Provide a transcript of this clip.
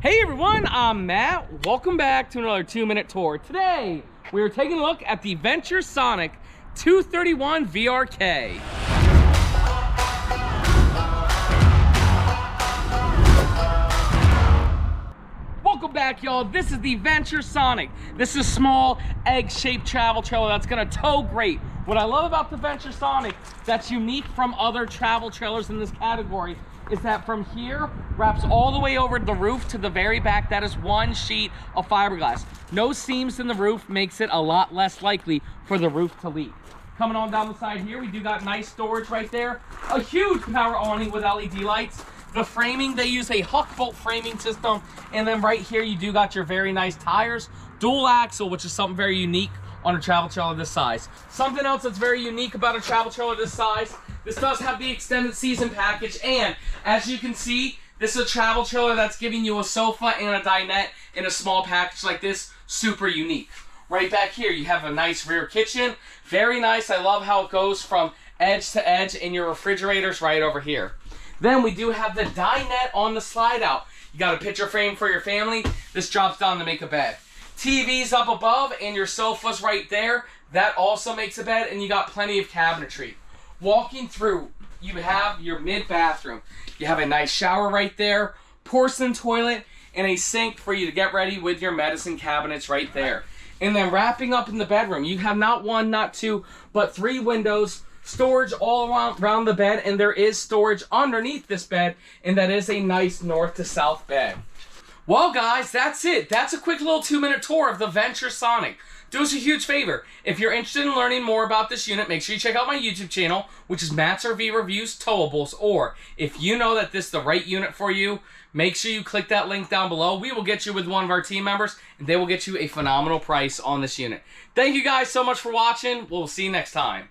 Hey everyone, I'm Matt. Welcome back to another 2-minute tour. Today, we are taking a look at the VentureSonic 231 VRK. Welcome back, y'all. This is the VentureSonic. This is a small egg-shaped travel trailer that's gonna tow great. What I love about the VentureSonic that's unique from other travel trailers in this category is that from here, wraps all the way over the roof to the very back. That is one sheet of fiberglass. No seams in the roof makes it a lot less likely for the roof to leak. Coming on down the side here, we do got nice storage right there. A huge power awning with LED lights. The framing, they use a Huck bolt framing system. And then right here, you do got your very nice tires. Dual axle, which is something very unique on a travel trailer this size. Something else that's very unique about a travel trailer this size, this does have the extended season package, and as you can see, this is a travel trailer that's giving you a sofa and a dinette in a small package like this. Super unique. Right back here, you have a nice rear kitchen. Very nice. I love how it goes from edge to edge, and your refrigerator's right over here. Then we do have the dinette on the slide out. You got a picture frame for your family. This drops down to make a bed. TV's up above, and your sofa's right there. That also makes a bed, and you got plenty of cabinetry. Walking through, you have your mid-bathroom. You have a nice shower right there, porcelain toilet, and a sink for you to get ready with your medicine cabinets right there. And then wrapping up in the bedroom, you have not one, not two, but 3 windows, storage all around the bed, and there is storage underneath this bed, and that is a nice north to south bed. Well, guys, that's it. That's a quick little 2-minute tour of the VentureSonic. Do us a huge favor. If you're interested in learning more about this unit, make sure you check out my YouTube channel, which is Matt's RV Reviews Towables. Or if you know that this is the right unit for you, make sure you click that link down below. We will get you with one of our team members, and they will get you a phenomenal price on this unit. Thank you guys so much for watching. We'll see you next time.